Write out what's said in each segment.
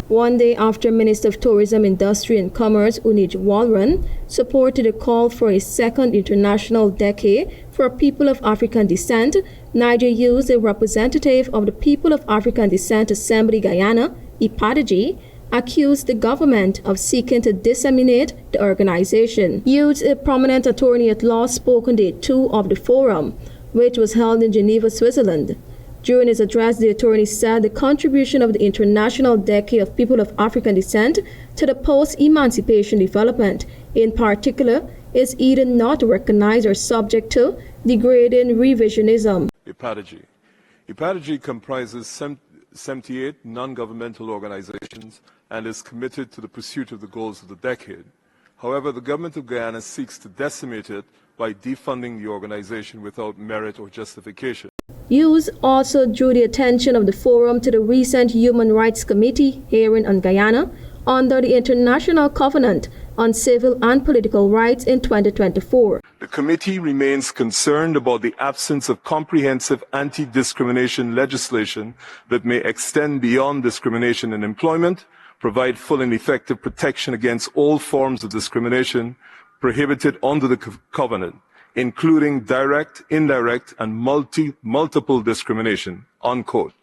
one day after Minister of Tourism, Industry and Commerce Unij Walran supported a call for a second international decade for people of African descent. Niger Hughes, a representative of the People of African Descent Assembly-Guyana, Idpada-G, accused the government of seeking to disseminate the organization. Hughes, a prominent attorney at law, spoke on day 2 of the forum, which was held in Geneva, Switzerland. During his address, the attorney said the contribution of the International Decade of People of African Descent to the post-emancipation development, in particular, is either not recognized or subject to degrading revisionism. Idpada-G. Idpada-G comprises 78 non-governmental organizations and is committed to the pursuit of the goals of the decade. However, the government of Guyana seeks to decimate it by defunding the organization without merit or justification. Hughes also drew the attention of the forum to the recent Human Rights Committee hearing on Guyana under the International Covenant on Civil and Political Rights in 2024. The committee remains concerned about the absence of comprehensive anti-discrimination legislation that may extend beyond discrimination in employment, provide full and effective protection against all forms of discrimination prohibited under the covenant, including direct, indirect, and multiple discrimination, unquote.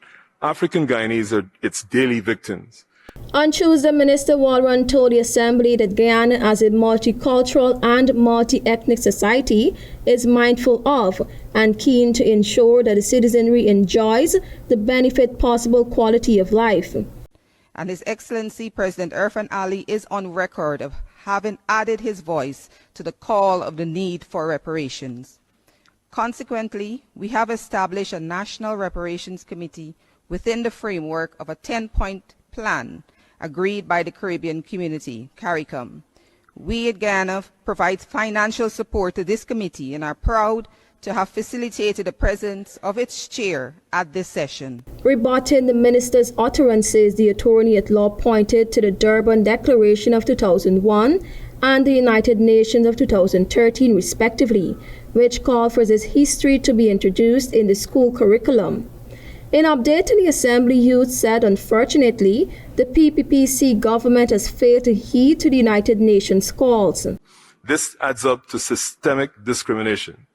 African Guyanese are its daily victims. On Tuesday, Minister Walran told the Assembly that Guyana, as a multicultural and multi-ethnic society, is mindful of and keen to ensure that the citizenry enjoys the benefit possible quality of life. And His Excellency President Irfaan Ali is on record of having added his voice to the call of the need for reparations. Consequently, we have established a National Reparations Committee within the framework of a 10-point plan agreed by the Caribbean Community, CARICOM. We at Guyana provide financial support to this committee and are proud to have facilitated the presence of its chair at this session. Rebutting the minister's utterances, the attorney at law pointed to the Durban Declaration of 2001 and the United Nations of 2013, respectively, which called for this history to be introduced in the school curriculum. In updating the Assembly, Hughes said, unfortunately, the PPPC government has failed to heed to the United Nations calls. This adds up to systemic discrimination.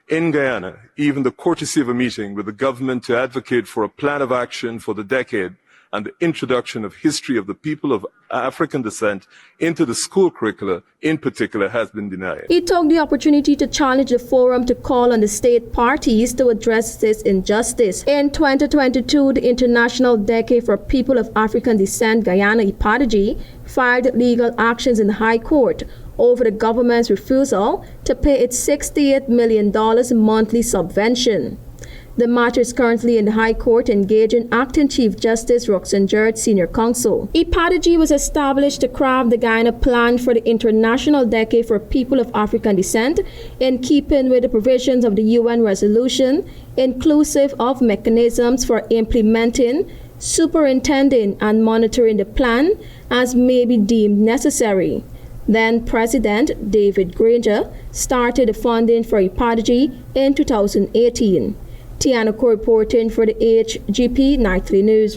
In Guyana, even the courtesy of a meeting with the government to advocate for a plan of action for the decade and the introduction of history of the people of African descent into the school curricula in particular has been denied. He took the opportunity to challenge the forum to call on the state parties to address this injustice. In 2022, the International Decade for People of African Descent, Guyana, Idpada-G, filed legal actions in the High Court over the government's refusal to pay its $68 million monthly subvention. The matter is currently in the High Court, engaging Acting Chief Justice Roxanne Jerd, Senior Counsel. Idpada-G was established to craft the Guyana plan for the International Decade for People of African Descent in keeping with the provisions of the UN resolution, inclusive of mechanisms for implementing, superintending, and monitoring the plan as may be deemed necessary. Then President David Granger started the funding for Idpada-G in 2018. Tiana Cole reporting for the HGP Nightly News.